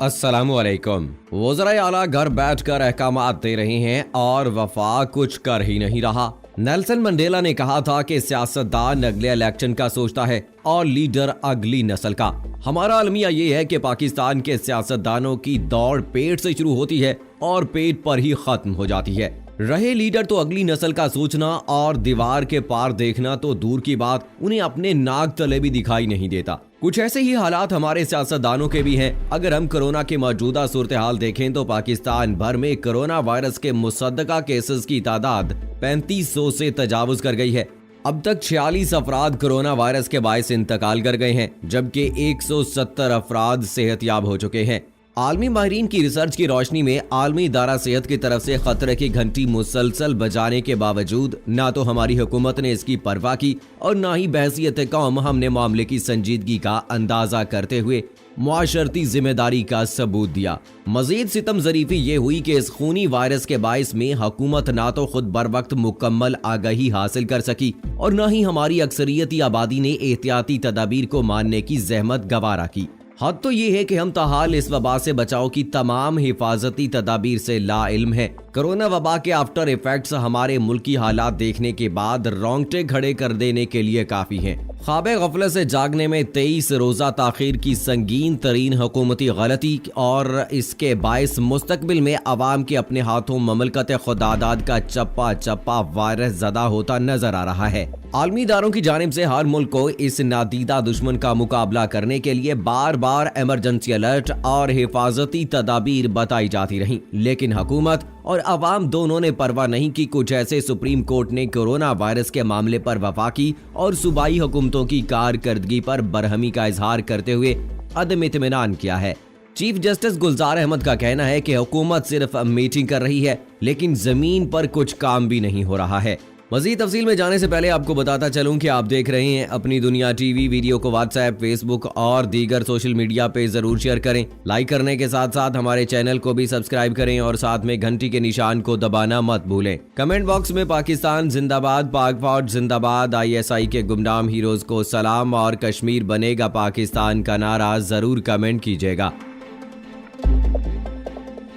अस्सलामुअलैकुम। वज़राए आला घर बैठकर अहकामात दे रहे हैं और वफाक कुछ कर ही नहीं रहा। नेल्सन मंडेला ने कहा था कि सियासतदान अगले इलेक्शन का सोचता है और लीडर अगली नस्ल का। हमारा अलमिया ये है कि पाकिस्तान के सियासतदानों की दौड़ पेट से शुरू होती है और पेट पर ही खत्म हो जाती है। रहे लीडर तो अगली नस्ल का सोचना और दीवार के पार देखना तो दूर की बात, उन्हें अपने नाक तले भी दिखाई नहीं देता। कुछ ऐसे ही हालात हमारे सियासतदानों के भी हैं। अगर हम कोरोना की मौजूदा सूरत हाल देखें तो पाकिस्तान भर में कोरोना वायरस के मुसद्दका केसेस की तादाद 3500 से तजावुज कर गई है। अब तक 46 अफराद कोरोना वायरस के बायस इंतकाल कर गए हैं, जबकि 170 अफराद सेहतयाब हो चुके हैं। आलमी माहिरीन की रिसर्च की रोशनी में आलमी इदारा सेहत की तरफ से खतरे की घंटी मुसलसल बजाने के बावजूद ना तो हमारी हुकूमत ने इसकी परवाह की और ना ही बहसियत कौम हमने मामले की संजीदगी का अंदाजा करते हुए मुआशरती जिम्मेदारी का सबूत दिया। मजीद सितम ज़रीफी ये हुई कि इस खूनी वायरस के बायस में हुकूमत ना तो खुद बर वक्त मुकम्मल आगाही हासिल कर सकी और न ही हमारी अक्सरियती आबादी ने एहतियाती तदाबीर को मानने की जहमत गवारा की। हद तो ये है कि हम ताहाल इस वबा से बचाव की तमाम हिफाजती तदाबीर से ला इल्म है। कोरोना वबा के आफ्टर इफेक्ट्स हमारे मुल्की हालात देखने के बाद रोंगटे खड़े कर देने के लिए काफी हैं। ख्वाबे गफलत से जागने में 23 रोजा ताखीर की संगीन तरीन हुकूमती गलती और इसके बायस मुस्तकबिल में अवाम के अपने हाथों ममलकत खुदादाद का चप्पा चप्पा वायरस ज़दा होता नजर आ रहा है। आलमी इदारों की जानिब से हर मुल्क को इस नादीदा दुश्मन का मुकाबला करने के लिए बार बार इमरजेंसी अलर्ट और हिफाजती तदाबीर बताई जाती रही, लेकिन हुकूमत और अवाम दोनों ने परवाह नहीं की। कुछ ऐसे सुप्रीम कोर्ट ने कोरोना वायरस के मामले पर वफाकी और सूबाई हुकूमतों की कारकर्दगी पर बरहमी का इजहार करते हुए अदम इत्मीनान किया है। चीफ जस्टिस गुलजार अहमद का कहना है कि हुकूमत सिर्फ मीटिंग कर रही है, लेकिन जमीन पर कुछ काम भी नहीं हो रहा है। मजीद तफसील में जाने से पहले आपको बताता चलूं कि आप देख रहे हैं अपनी दुनिया टीवी। वीडियो को व्हाट्सएप, फेसबुक और दीगर सोशल मीडिया पे जरूर शेयर करें। लाइक करने के साथ साथ हमारे चैनल को भी सब्सक्राइब करें और साथ में घंटी के निशान को दबाना मत भूलें। कमेंट बॉक्स में पाकिस्तान जिंदाबाद, पाक फौज जिंदाबाद, ISI के गुमनाम हीरोज को सलाम और कश्मीर बनेगा पाकिस्तान का नारा जरूर कमेंट कीजिएगा।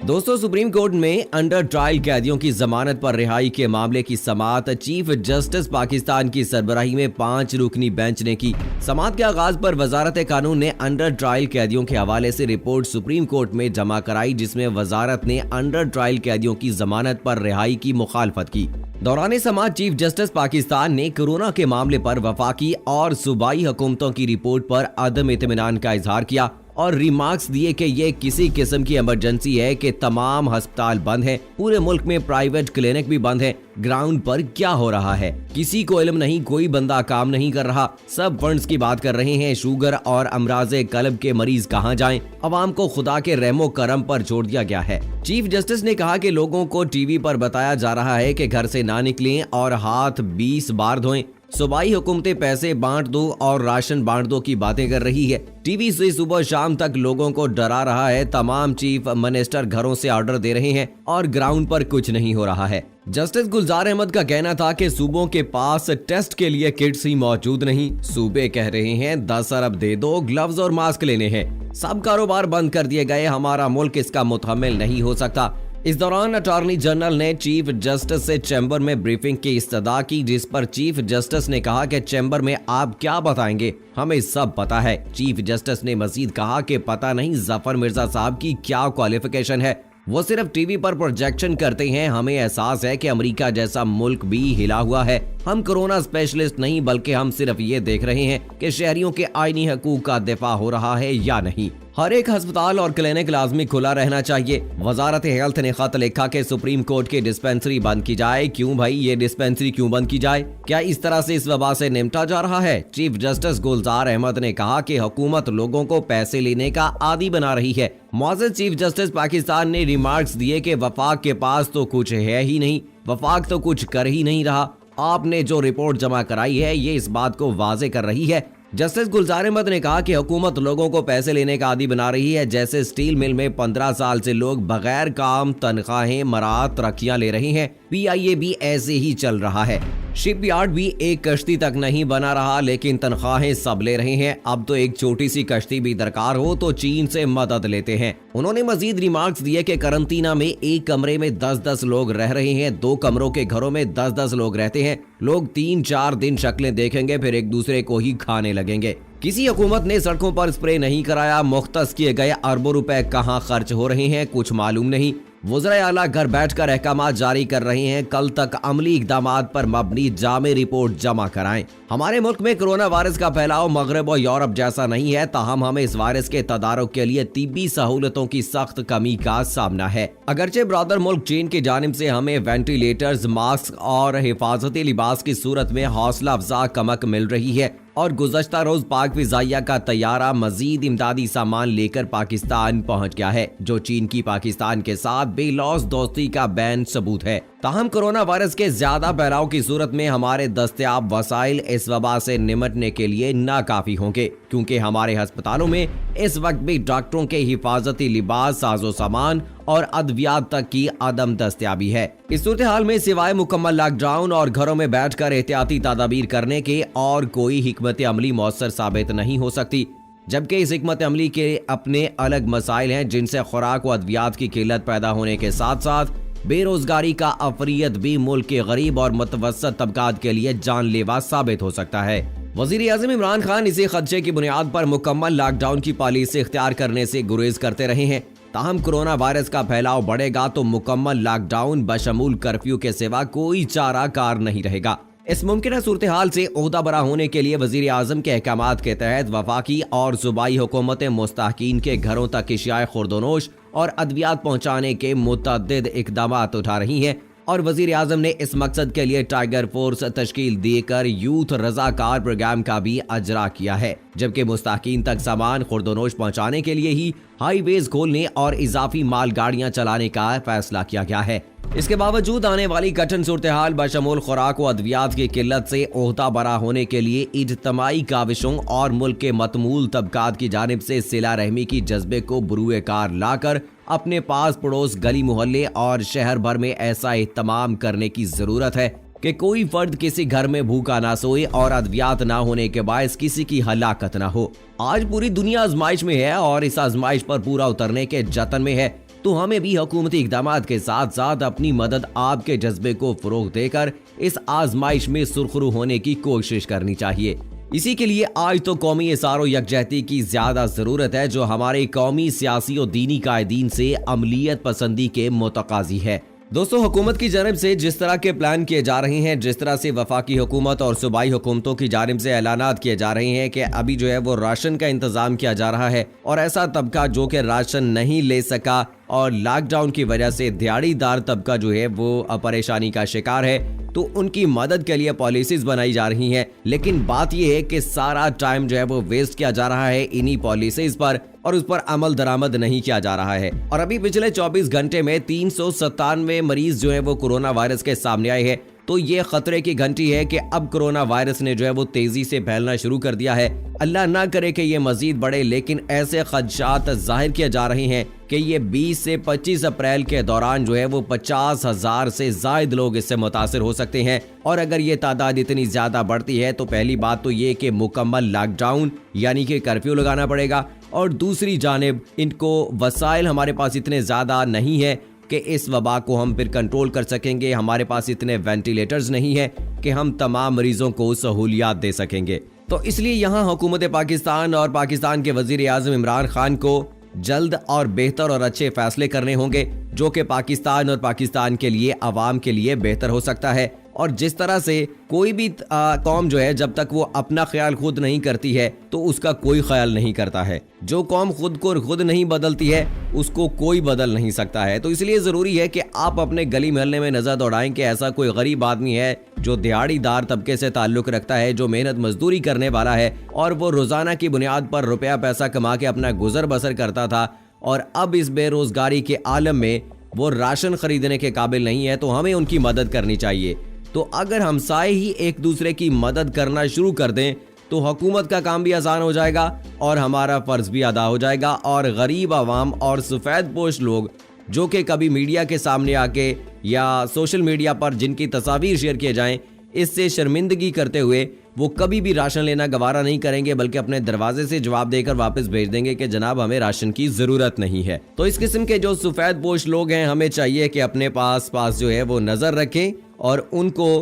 दोस्तों, सुप्रीम कोर्ट में अंडर ट्रायल कैदियों की जमानत पर रिहाई के मामले की समाअत चीफ जस्टिस पाकिस्तान की सरबराही में 5 रुकनी बेंच ने की। समाअत के आगाज पर वजारत कानून ने अंडर ट्रायल कैदियों के हवाले से रिपोर्ट सुप्रीम कोर्ट में जमा कराई, जिसमें वजारत ने अंडर ट्रायल कैदियों की जमानत पर रिहाई की मुखालफत की। दौरान समाअत चीफ जस्टिस पाकिस्तान ने कोरोना के मामले पर वफाकी और सूबाई हुकूमतों की रिपोर्ट पर अदम इत्मीनान का इजहार किया और रिमार्क्स दिए कि ये किसी किस्म की इमरजेंसी है कि तमाम अस्पताल बंद हैं, पूरे मुल्क में प्राइवेट क्लिनिक भी बंद हैं। ग्राउंड पर क्या हो रहा है किसी को इल्म नहीं, कोई बंदा काम नहीं कर रहा, सब फंड्स की बात कर रहे हैं। शुगर और अमराजे कल्ब के मरीज कहाँ जाएं? अवाम को खुदा के रहमो करम पर छोड़ दिया गया है। चीफ जस्टिस ने कहा कि लोगों को टीवी पर बताया जा रहा है कि घर से ना निकलें और हाथ 20 बार धोएं। सूबाई हुकूमतें पैसे बांट दो और राशन बांट दो की बातें कर रही है। टीवी से सुबह शाम तक लोगों को डरा रहा है। तमाम चीफ मिनिस्टर घरों से ऑर्डर दे रहे हैं और ग्राउंड पर कुछ नहीं हो रहा है। जस्टिस गुलजार अहमद का कहना था कि सूबों के पास टेस्ट के लिए किट्स ही मौजूद नहीं। सूबे कह रहे हैं 10 अरब दे दो, ग्लव्स और मास्क लेने हैं। सब कारोबार बंद कर दिए गए, हमारा मुल्क इसका मुतहम्मिल नहीं हो सकता। इस दौरान अटॉर्नी जनरल ने चीफ जस्टिस से चैम्बर में ब्रीफिंग की इस्तदा की, जिस पर चीफ जस्टिस ने कहा कि चैम्बर में आप क्या बताएंगे, हमें सब पता है। चीफ जस्टिस ने मजीद कहा कि पता नहीं जफर मिर्जा साहब की क्या क्वालिफिकेशन है, वो सिर्फ टीवी पर प्रोजेक्शन करते हैं। हमें एहसास है कि अमेरिका जैसा मुल्क भी हिला हुआ है। हम कोरोना स्पेशलिस्ट नहीं, बल्कि हम सिर्फ ये देख रहे हैं कि शहरियों के आईनी हकूक का दिफा हो रहा है या नहीं। हर एक अस्पताल और क्लिनिक लाजमी खुला रहना चाहिए। वजारत हेल्थ ने खत लिखा कि सुप्रीम कोर्ट की डिस्पेंसरी बंद की जाए। क्यों भाई, ये डिस्पेंसरी क्यों बंद की जाए? क्या इस तरह से इस वबा से निपटा जा रहा है? चीफ जस्टिस गुलजार अहमद ने कहा कि हुकूमत लोगों को पैसे लेने का आदी बना रही है। मुअज़्ज़ज़ चीफ जस्टिस पाकिस्तान ने रिमार्क्स दिए कि वफाक के पास तो कुछ है ही नहीं, वफाक तो कुछ कर ही नहीं रहा। आपने जो रिपोर्ट जमा कराई है ये इस बात को वाजे कर रही है। जस्टिस गुलजार अहमद ने कहा कि हुकूमत लोगों को पैसे लेने का आदी बना रही है। जैसे स्टील मिल में 15 साल से लोग बगैर काम तनख्वाहें मरात तरक्कियां ले रहे हैं, PIA भी ऐसे ही चल रहा है। शिपयार्ड भी एक कश्ती तक नहीं बना रहा, लेकिन तनख्वाहें सब ले रहे हैं। अब तो एक छोटी सी कश्ती भी दरकार हो तो चीन से मदद लेते हैं। उन्होंने मजीद रिमार्क्स दिए कि करंटीना में एक कमरे में 10-10 लोग रह रहे हैं, 2 कमरों के घरों में 10-10 लोग रहते हैं। लोग 3-4 दिन शक्लें देखेंगे, फिर एक दूसरे को ही खाने लगेंगे। किसी हुकूमत ने सड़कों पर स्प्रे नहीं कराया। मुख्तस किए गए अरबों रुपए कहां खर्च हो रहे हैं कुछ मालूम नहीं। वज़ीर आला घर बैठकर अहकाम जारी कर रहे हैं। कल तक अमली इक़दामात पर मबनी जामे रिपोर्ट जमा कराएं। हमारे मुल्क में कोरोना वायरस का फैलाव मगरब और यूरोप जैसा नहीं है, ताहम हमें इस वायरस के तदारुक के लिए तिब्बी सहूलतों की सख्त कमी का सामना है। अगरचे ब्रादर मुल्क चीन की जानिब से हमें वेंटिलेटर्स, मास्क और हिफाजती लिबास की सूरत में हौसला अफजा कमक मिल रही है और गुज़श्ता रोज पाक फिजाइया का तैयारा मजीद इमदादी सामान लेकर पाकिस्तान पहुंच गया है, जो चीन की पाकिस्तान के साथ बेलौस दोस्ती का बैन सबूत है। ताहम कोरोना वायरस के ज्यादा फैलाव की सूरत में हमारे दस्तयाब वसाइल इस वबा से निमटने के लिए नाकाफी होंगे, क्योंकि हमारे अस्पतालों में इस वक्त भी डॉक्टरों के हिफाजती लिबास, साजो सामान और अद्वियात तक की अदम दस्तयाबी है। इस सूरत हाल में सिवाय मुकम्मल लॉकडाउन और घरों में बैठकर एहतियाती तदाबीर करने के और कोई हिकमत अमली मौसर साबित नहीं हो सकती। जबकि इस हिकमत अमली के अपने अलग मसाइल हैं, जिनसे खुराक व अद्वियात की किल्लत पैदा होने के साथ साथ बेरोजगारी का अफरियत भी मुल्क के गरीब और मुतवस्सत तबकात के लिए जानलेवा साबित हो सकता है। वजीर आज़म इमरान खान इसी खदशे की बुनियाद पर मुकम्मल लॉकडाउन की पॉलिसी इख्तियार करने से गुरेज करते रहे हैं। ताहम कोरोना वायरस का फैलाव बढ़ेगा तो मुकम्मल लॉकडाउन बशमूल कर्फ्यू के सिवा कोई चारा कार नहीं रहेगा। इस मुमकिन सूरत हाल से ओहदा बरा होने के लिए वजीर आज़म के अहकामात के तहत वफाकी और सूबाई हुकूमतें मुस्तहकीन के घरों तक अशियाए खुर्दोनोश और अद्वियात पहुँचाने के मुतअद्दिद इक़दामात उठा रही हैं और वजीर आज़म ने इस मकसद के लिए टाइगर फोर्स तश्कील देकर यूथ रजाकार प्रोग्राम का भी अजरा किया है, जबकि मुस्तहकीन तक सामान खुर्दोनोश पहुँचाने के लिए ही हाईवेज खोलने और इजाफी मालगाड़ियाँ चलाने का फैसला किया गया है। इसके बावजूद आने वाली कठिन सूरत हाल बशमूल खुराक व अद्वियात की किल्लत से ओहदा बरा होने के लिए इज्तमाई काविशों और मुल्क के मतमूल तबकात की जानिब से सिला रहमी की जज्बे को बुरुए कार लाकर अपने पास पड़ोस, गली मोहल्ले और शहर भर में ऐसा एहतमाम करने की जरूरत है कि कोई फर्द किसी घर में भूखा ना सोए और अद्वियात ना होने के बायस किसी की हलाकत ना हो। आज पूरी दुनिया आजमाइश में है और इस आजमाइश पर पूरा उतरने के जतन में है, तो हमें भी हुकूमती इक़दामात के साथ साथ अपनी मदद आपके जज्बे को फरोग देकर इस आजमाइश में सुरखरू होने की कोशिश करनी चाहिए। इसी के लिए आज तो कौमी इसारो यकजहती की ज्यादा जरूरत है, जो हमारे कौमी सियासी और दीनी कायदीन से अमलियत पसंदी के मुतकाजी है। दोस्तों, हुकूमत की जानिब से जिस तरह के प्लान किए जा रहे हैं, जिस तरह से वफाकी हुकूमत और सूबाई हुकूमतों की जानिब से ऐलानात किए जा रहे हैं कि अभी जो है वो राशन का इंतजाम किया जा रहा है और ऐसा तबका जो कि राशन नहीं ले सका और लॉकडाउन की वजह से दिहाड़ीदार तबका जो है वो परेशानी का शिकार है, तो उनकी मदद के लिए पॉलिसीज बनाई जा रही हैं। लेकिन बात यह है कि सारा टाइम जो है वो वेस्ट किया जा रहा है इन्हीं पॉलिसीज पर और उस पर अमल दरामद नहीं किया जा रहा है। और अभी पिछले 24 घंटे में 397 मरीज जो है वो कोरोना वायरस के सामने आए हैं, तो ये खतरे की घंटी है कि अब कोरोना वायरस ने जो है वो तेजी से फैलना शुरू कर दिया है। अल्लाह ना करे कि ये मजीद बढ़े, लेकिन ऐसे खदशात जाहिर किए जा रहे हैं कि ये 20 से 25 अप्रैल के दौरान जो है वो 50,000 से जायद लोग इससे मुतासिर हो सकते हैं। और अगर ये तादाद इतनी ज्यादा बढ़ती है तो पहली बात तो ये कि मुकम्मल लॉकडाउन यानी कि कर्फ्यू लगाना पड़ेगा, और दूसरी जानिब इनको वसाइल हमारे पास इतने ज्यादा नहीं है कि इस वबा को हम फिर कंट्रोल कर सकेंगे। हमारे पास इतने वेंटिलेटर्स नहीं है कि हम तमाम मरीजों को सहूलियात दे सकेंगे। तो इसलिए यहाँ हुकूमत पाकिस्तान और पाकिस्तान के वजीर आज़म इमरान खान को जल्द और बेहतर और अच्छे फैसले करने होंगे, जो कि पाकिस्तान और पाकिस्तान के लिए, आवाम के लिए बेहतर हो सकता है। और जिस तरह से कोई भी कौम जो है जब तक वो अपना ख्याल खुद नहीं करती है तो उसका कोई ख्याल नहीं करता है। जो कौम खुद को खुद नहीं बदलती है उसको कोई बदल नहीं सकता है। तो इसलिए ज़रूरी है कि आप अपने गली मोहल्ले में नज़र दौड़ाएं कि ऐसा कोई गरीब आदमी है जो दिहाड़ीदार तबके से ताल्लुक़ रखता है, जो मेहनत मजदूरी करने वाला है और वो रोज़ाना की बुनियाद पर रुपया पैसा कमा के अपना गुजर बसर करता था और अब इस बेरोज़गारी के आलम में वो राशन खरीदने के काबिल नहीं है, तो हमें उनकी मदद करनी चाहिए। तो अगर हमसाए ही एक दूसरे की मदद करना शुरू कर दें तो हुकूमत का काम भी आसान हो जाएगा और हमारा फर्ज भी अदा हो जाएगा, और गरीब आवाम और सफ़ेद पोश लोग जो कि कभी मीडिया के सामने आके या सोशल मीडिया पर जिनकी तस्वीर शेयर किए जाएं, इससे शर्मिंदगी करते हुए वो कभी भी राशन लेना गवारा नहीं करेंगे, बल्कि अपने दरवाजे से जवाब देकर वापस भेज देंगे कि जनाब हमें राशन की जरूरत नहीं है। तो इस किस्म के जो सफेद पोश लोग हैं, हमें चाहिए कि अपने पास जो है वो नजर रखें और उनको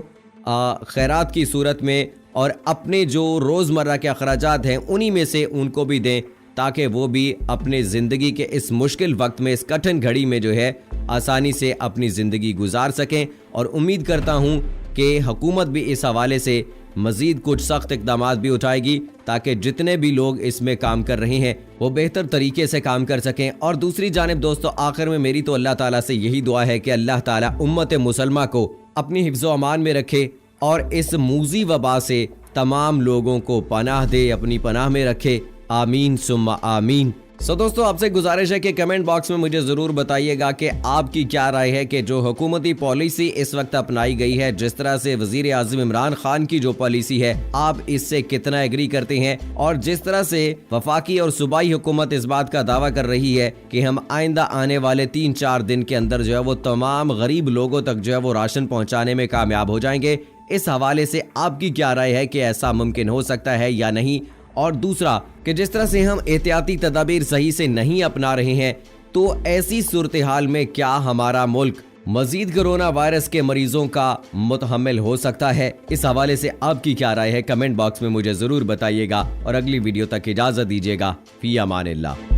खैरात की सूरत में और अपने जो रोजमर्रा के अखराजात हैं उन्हीं में से उनको भी दें, ताकि वो भी अपने जिंदगी के इस मुश्किल वक्त में, इस कठिन घड़ी में जो है आसानी से अपनी जिंदगी गुजार सकें। और उम्मीद करता हूं कि हुकूमत भी इस हवाले से मजीद कुछ सख्त इकदाम भी उठाएगी, ताकि जितने भी लोग इसमें काम कर रहे हैं वो बेहतर तरीके से काम कर सकें। और दूसरी जानिब दोस्तों, आखिर में मेरी तो अल्लाह ताला से यही दुआ है कि अल्लाह ताला उम्मत मुसलमा को अपनी हिफ्ज़ो अमान में रखे और इस मूजी वबा से तमाम लोगों को पनाह दे, अपनी पनाह में रखे। आमीन सुम्मा आमीन। सो दोस्तों, आपसे गुजारिश है कि कमेंट बॉक्स में मुझे ज़रूर बताइएगा कि आपकी क्या राय है कि जो हुकूमती पॉलिसी इस वक्त अपनाई गई है, जिस तरह से वज़ीर आज़म इमरान खान की जो पॉलिसी है, आप इससे कितना एग्री करते हैं। और जिस तरह से वफाकी और सूबाई हुकूमत इस बात का दावा कर रही है कि हम आइंदा आने वाले 3-4 दिन के अंदर जो है वो तमाम गरीब लोगों तक जो है वो राशन पहुँचाने में कामयाब हो जाएंगे, इस हवाले से आपकी क्या राय है कि ऐसा मुमकिन हो सकता है या नहीं। और दूसरा कि जिस तरह से हम एहतियाती तदाबीर सही से नहीं अपना रहे हैं, तो ऐसी सूरत हाल में क्या हमारा मुल्क मजीद कोरोना वायरस के मरीजों का मुतहम्मिल हो सकता है। इस हवाले से आपकी क्या राय है, कमेंट बॉक्स में मुझे जरूर बताइएगा और अगली वीडियो तक इजाजत दीजिएगा। फी अमानिल्लाह।